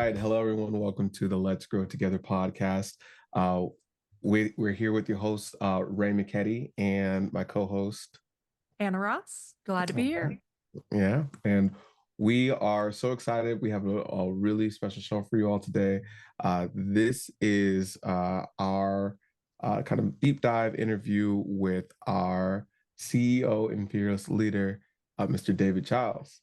right. Hello, everyone. Welcome to the Let's Grow Together podcast. Uh, we're here with your host, Ray McKetty, and my co-host. Anna Ross, glad to be here. Yeah. And we are so excited. We have a really special show for you all today. This is our kind of deep dive interview with our CEO and fearless leader, Mr. David Chiles.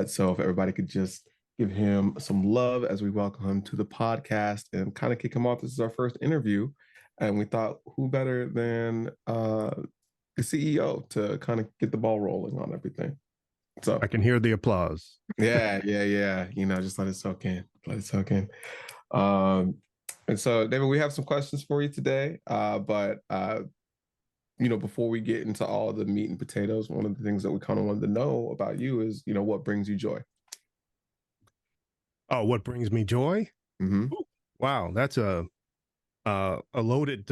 So if everybody could just give him some love as we welcome him to the podcast and kind of kick him off. This is our first interview. And we thought, who better than the CEO to kind of get the ball rolling on everything. So I can hear the applause. yeah. Just let it soak in. Let it soak in. And so, David, we have some questions for you today. But before we get into all the meat and potatoes, one of the things that we kind of wanted to know about you is, what brings you joy? Oh, what brings me joy? Mm-hmm. Wow, that's a loaded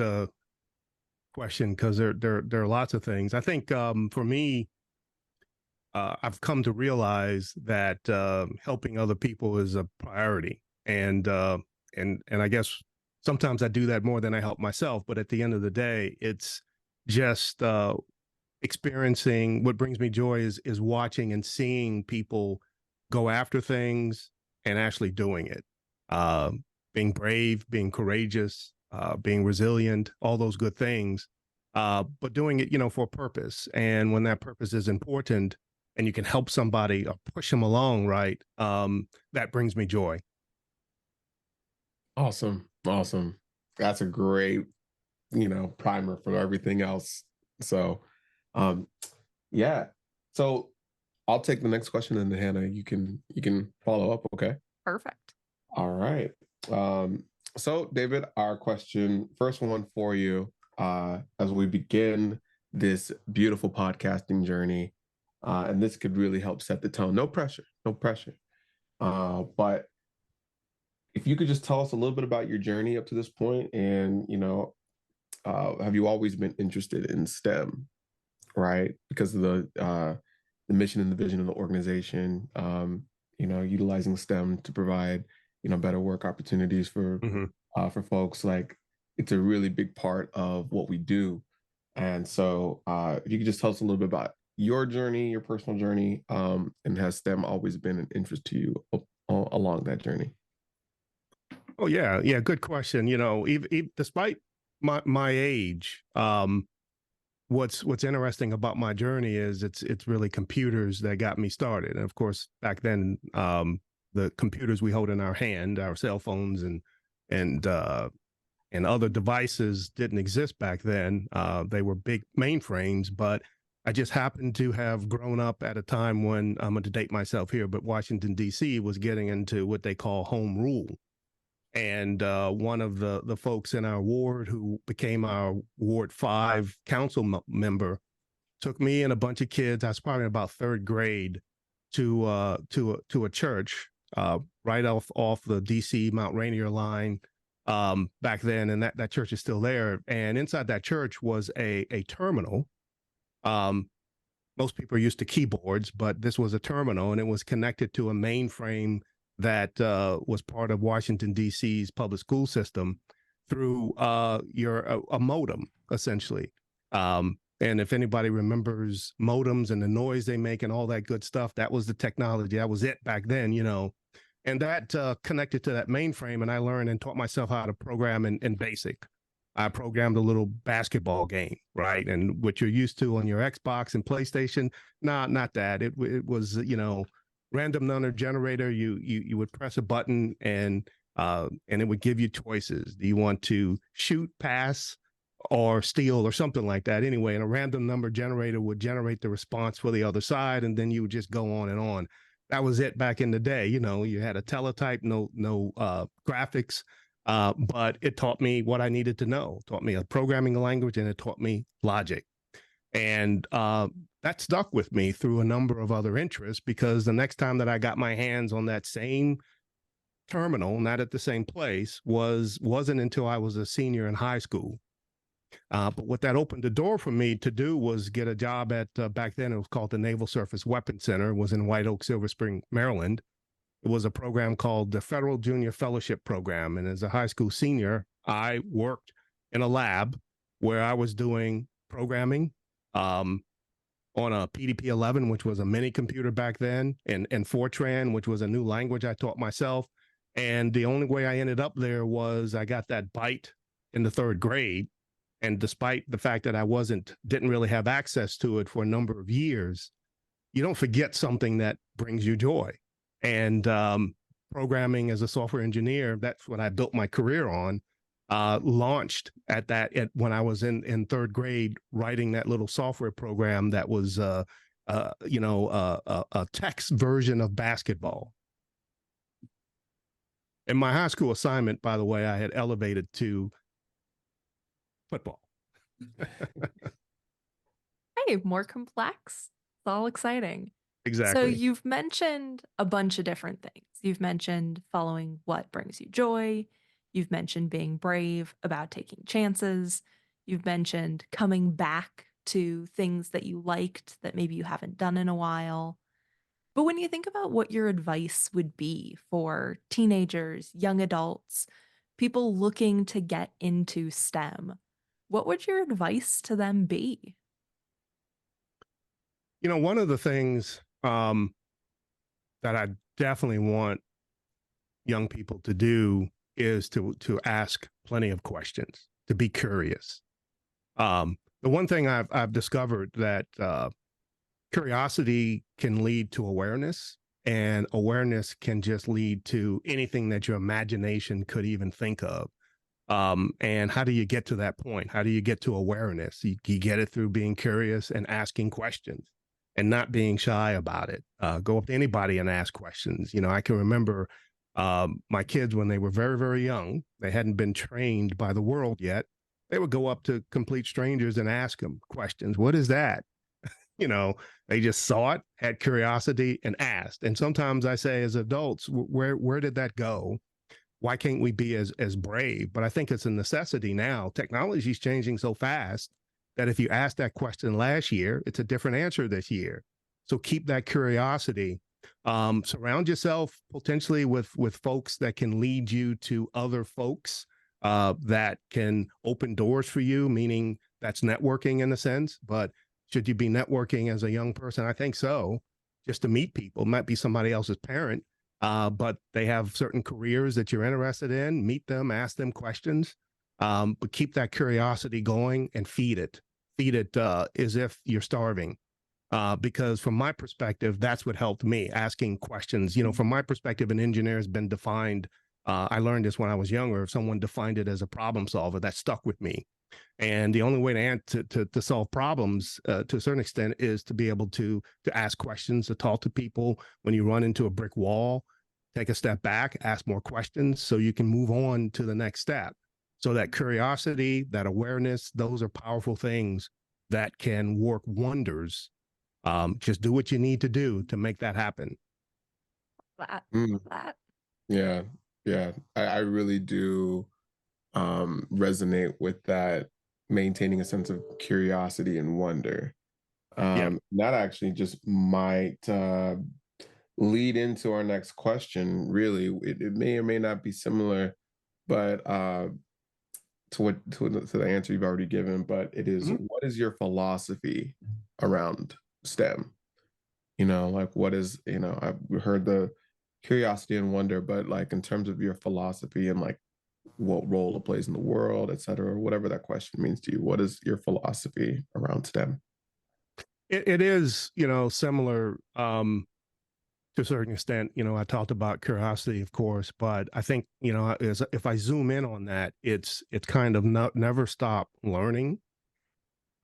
question because there are lots of things. I think for me, I've come to realize that helping other people is a priority, and I guess sometimes I do that more than I help myself. But at the end of the day, it's just experiencing. What brings me joy is watching and seeing people go after things and actually doing it, being brave, being courageous, being resilient, all those good things, but doing it, for a purpose. And when that purpose is important and you can help somebody or push them along, right, that brings me joy. Awesome. That's a great, primer for everything else. So, yeah. So I'll take the next question, and then Hannah, you can follow up. Okay. Perfect. All right. So David, our first one for you, as we begin this beautiful podcasting journey, and this could really help set the tone. No pressure. But if you could just tell us a little bit about your journey up to this point, and have you always been interested in STEM, right? Because of the mission and the vision of the organization, utilizing STEM to provide, better work opportunities for folks. Like, it's a really big part of what we do. And so if you could just tell us a little bit about your journey, your personal journey, and has STEM always been an interest to you along that journey? Oh, yeah. Good question. Despite my age, what's interesting about my journey is it's really computers that got me started. And of course, back then, the computers we hold in our hand, our cell phones and other devices didn't exist back then. They were big mainframes, but I just happened to have grown up at a time when, I'm going to date myself here, but Washington, D.C. was getting into what they call home rule. And one of the folks in our ward who became our Ward 5 council member took me and a bunch of kids. I was probably about third grade to a church right off the DC Mount Rainier line back then, and that church is still there. And inside that church was a terminal. Most people are used to keyboards, but this was a terminal, and it was connected to a mainframe that was part of Washington, D.C.'s public school system through a modem, essentially. And if anybody remembers modems and the noise they make and all that good stuff, that was the technology. That was it back then, And that connected to that mainframe, and I learned and taught myself how to program in BASIC. I programmed a little basketball game, right? And what you're used to on your Xbox and PlayStation, not that. It was, random number generator. You would press a button and it would give you choices. Do you want to shoot, pass, or steal, or something like that? Anyway, and a random number generator would generate the response for the other side, and then you would just go on and on. That was it back in the day. You had a teletype, no graphics, but it taught me what I needed to know. It taught me a programming language, and it taught me logic. And that stuck with me through a number of other interests, because the next time that I got my hands on that same terminal, not at the same place, wasn't until I was a senior in high school. But what that opened the door for me to do was get a job at, back then it was called the Naval Surface Weapons Center. It was in White Oak, Silver Spring, Maryland. It was a program called the Federal Junior Fellowship Program. And as a high school senior, I worked in a lab where I was doing programming on a PDP-11, which was a mini computer back then, and Fortran, which was a new language I taught myself. And the only way I ended up there was I got that bite in the third grade. And despite the fact that I didn't really have access to it for a number of years, you don't forget something that brings you joy. And programming as a software engineer, that's what I built my career on. Launched when I was in third grade, writing that little software program that was a text version of basketball. In my high school assignment, by the way, I had elevated to football. Hey, more complex. It's all exciting. Exactly. So you've mentioned a bunch of different things. You've mentioned following what brings you joy. You've mentioned being brave about taking chances. You've mentioned coming back to things that you liked that maybe you haven't done in a while. But when you think about what your advice would be for teenagers, young adults, people looking to get into STEM, what would your advice to them be? One of the things that I definitely want young people to do is to ask plenty of questions, to be curious. The one thing I've discovered that curiosity can lead to awareness, and awareness can just lead to anything that your imagination could even think of. And how do you get to that point? How do you get to awareness? You get it through being curious and asking questions and not being shy about it. Go up to anybody and ask questions. I can remember my kids when they were very, very young, they hadn't been trained by the world yet. They would go up to complete strangers and ask them questions. What is that? They just saw it, had curiosity, and asked. And sometimes I say, as adults, where did that go? Why can't we be as brave? But I think it's a necessity now. Technology is changing so fast that if you asked that question last year, it's a different answer this year. So keep that curiosity. Surround yourself potentially with folks that can lead you to other folks that can open doors for you, meaning that's networking in a sense. But should you be networking as a young person? I think so. Just to meet people. Might be somebody else's parent, but they have certain careers that you're interested in. Meet them, ask them questions, but keep that curiosity going and feed it. Feed it as if you're starving. Because from my perspective, that's what helped me, asking questions. From my perspective, an engineer has been defined. I learned this when I was younger. If someone defined it as a problem solver, that stuck with me. And the only way to solve problems to a certain extent is to be able to ask questions, to talk to people. When you run into a brick wall, take a step back, ask more questions so you can move on to the next step. So that curiosity, that awareness, those are powerful things that can work wonders. Just do what you need to do to make that happen. That, Mm, that. yeah, yeah. I really do resonate with that, maintaining a sense of curiosity and wonder. Yeah. That actually just might lead into our next question. Really, it may or may not be similar, but to the answer you've already given. But it is, Mhm. what is your philosophy around STEM? Like what is, I've heard the curiosity and wonder, but like in terms of your philosophy and like what role it plays in the world, et cetera, whatever that question means to you, what is your philosophy around STEM? It is, similar to a certain extent. I talked about curiosity, of course, but I think, if I zoom in on that, it's kind of never stop learning.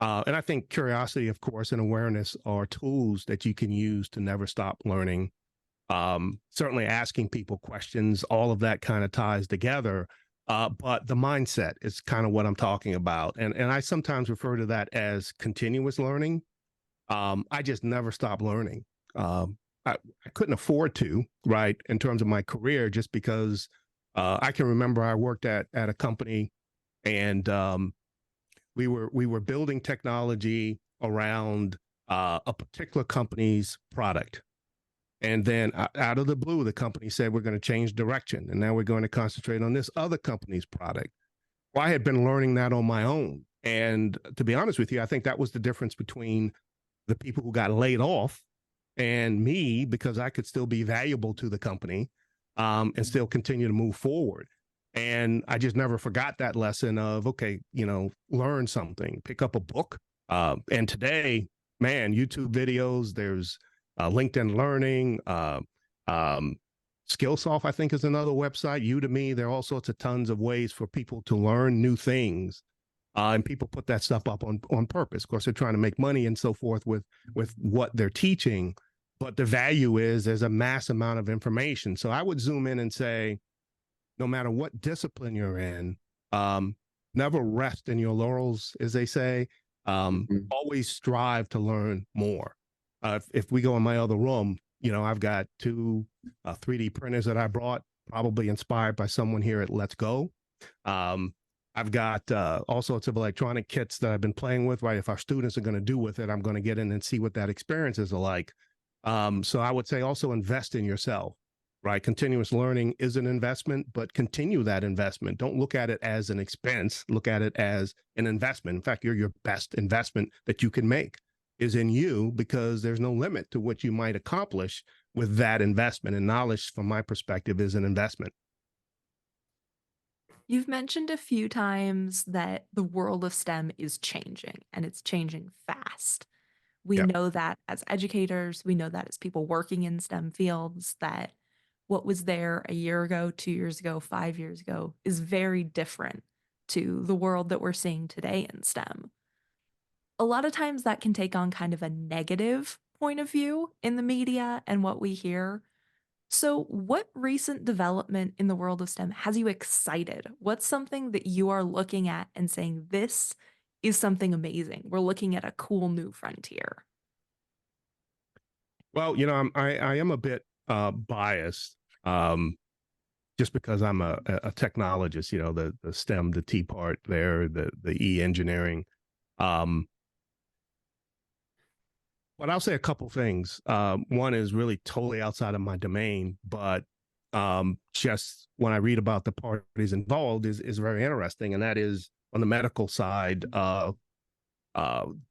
And I think curiosity, of course, and awareness are tools that you can use to never stop learning. Certainly asking people questions, all of that kind of ties together. But the mindset is kind of what I'm talking about. And I sometimes refer to that as continuous learning. I just never stop learning. I couldn't afford to, right, in terms of my career, just because I can remember I worked at a company, and we were building technology around a particular company's product. And then out of the blue, the company said, we're going to change direction. And now we're going to concentrate on this other company's product. Well, I had been learning that on my own. And to be honest with you, I think that was the difference between the people who got laid off and me, because I could still be valuable to the company and still continue to move forward. And I just never forgot that lesson of, okay, learn something, pick up a book. And today, man, YouTube videos, there's LinkedIn Learning, Skillsoft, I think, is another website. Udemy, there are all sorts of tons of ways for people to learn new things. And people put that stuff up on purpose. Of course, they're trying to make money and so forth with what they're teaching. But the value is there's a mass amount of information. So I would zoom in and say, no matter what discipline you're in, never rest in your laurels, as they say. Always strive to learn more. If we go in my other room, I've got two 3D printers that I brought, probably inspired by someone here at Let's Go. I've got all sorts of electronic kits that I've been playing with, right? If our students are going to do with it, I'm going to get in and see what that experience is like. So I would say also invest in yourself, right? Continuous learning is an investment, but continue that investment. Don't look at it as an expense. Look at it as an investment. In fact, your best investment that you can make is in you, because there's no limit to what you might accomplish with that investment. And knowledge, from my perspective, is an investment. You've mentioned a few times that the world of STEM is changing and it's changing fast. We Yeah. know that as educators, we know that as people working in STEM fields, that what was there a year ago, 2 years ago, 5 years ago is very different to the world that we're seeing today in STEM. A lot of times that can take on kind of a negative point of view in the media and what we hear. So, what recent development in the world of STEM has you excited? What's something that you are looking at and saying, this is something amazing? We're looking at a cool new frontier. Well, I am a bit biased, just because I'm a technologist. The STEM, the T part there, the E engineering. But I'll say a couple things. One is really totally outside of my domain, but just when I read about the parties involved is very interesting, and that is on the medical side,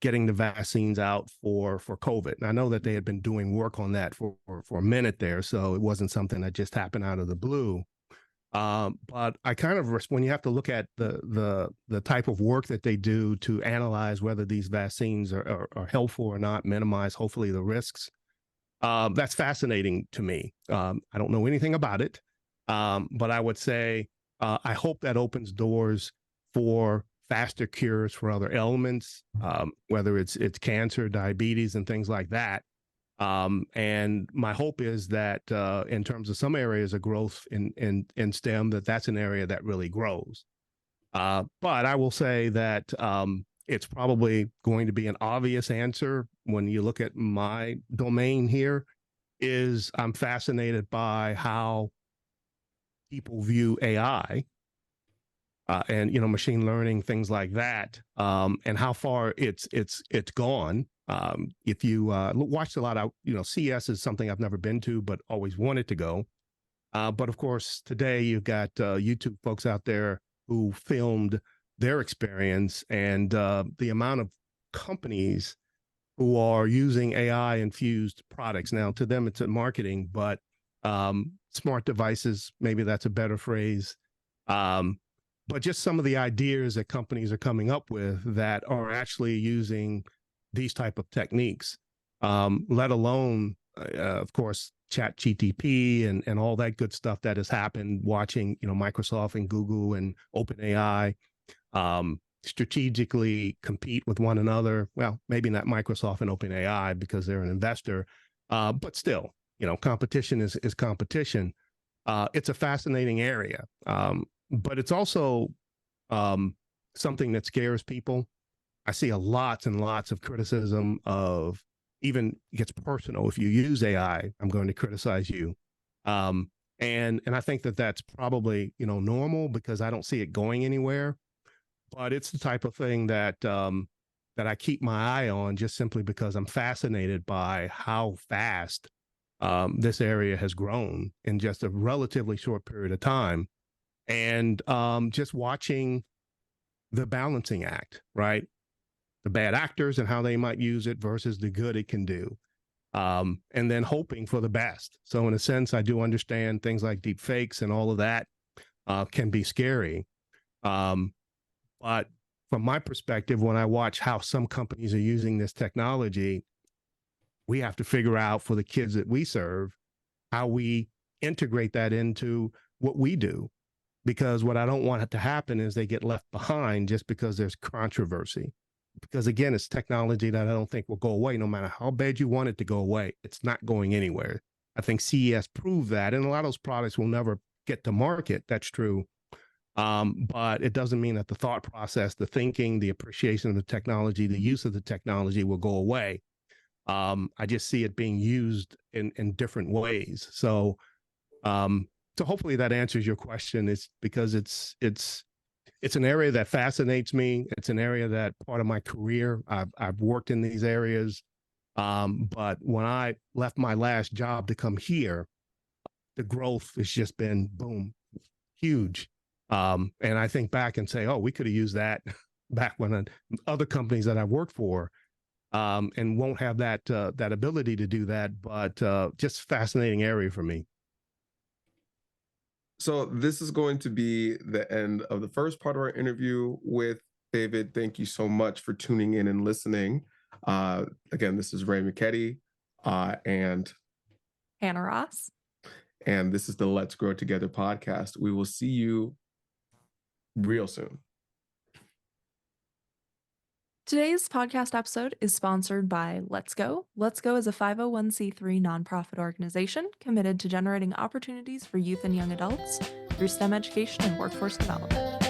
getting the vaccines out for COVID. And I know that they had been doing work on that for a minute there, so it wasn't something that just happened out of the blue. But I kind of, when you have to look at the type of work that they do to analyze whether these vaccines are helpful or not, minimize hopefully the risks, that's fascinating to me. I don't know anything about it, but I would say I hope that opens doors for faster cures for other ailments, whether it's cancer, diabetes, and things like that. And my hope is that in terms of some areas of growth in STEM, that's an area that really grows. But I will say that it's probably going to be an obvious answer when you look at my domain here, is I'm fascinated by how people view AI and machine learning, things like that, and how far it's gone. If you watched a lot of, CS is something I've never been to, but always wanted to go. But of course, today you've got YouTube folks out there who filmed their experience, and the amount of companies who are using AI infused products. Now, to them, it's a marketing, but smart devices, maybe that's a better phrase. But just some of the ideas that companies are coming up with that are actually using these type of techniques, let alone, of course, Chat GTP and all that good stuff that has happened, watching, Microsoft and Google and OpenAI strategically compete with one another. Well, maybe not Microsoft and OpenAI because they're an investor, but still, competition is competition. It's a fascinating area. But it's also something that scares people. I see lots and lots of criticism of, even gets personal. If you use AI, I'm going to criticize you. And I think that that's probably, normal, because I don't see it going anywhere. But it's the type of thing that that I keep my eye on, just simply because I'm fascinated by how fast this area has grown in just a relatively short period of time. And just watching the balancing act, right? The bad actors and how they might use it versus the good it can do. And then hoping for the best. So in a sense, I do understand things like deep fakes and all of that can be scary. But from my perspective, when I watch how some companies are using this technology, we have to figure out for the kids that we serve, how we integrate that into what we do. Because what I don't want it to happen is they get left behind just because there's controversy. Because again, it's technology that I don't think will go away no matter how bad you want it to go away. It's not going anywhere. I think CES proved that. And a lot of those products will never get to market. That's true. But it doesn't mean that the thought process, the thinking, the appreciation of the technology, the use of the technology will go away. I just see it being used in different ways. So hopefully that answers your question. It's because it's an area that fascinates me. It's an area that part of my career, I've worked in these areas. But when I left my last job to come here, the growth has just been boom, huge. And I think back and say, oh, we could have used that back when other companies that I worked for, and won't have that ability to do that. But just fascinating area for me. So this is going to be the end of the first part of our interview with David. Thank you so much for tuning in and listening. Again, this is Ray McKetty and Hannah Ross. And this is the Let's Grow Together podcast. We will see you real soon. Today's podcast episode is sponsored by Let's Go. Let's Go is a 501c3 nonprofit organization committed to generating opportunities for youth and young adults through STEM education and workforce development.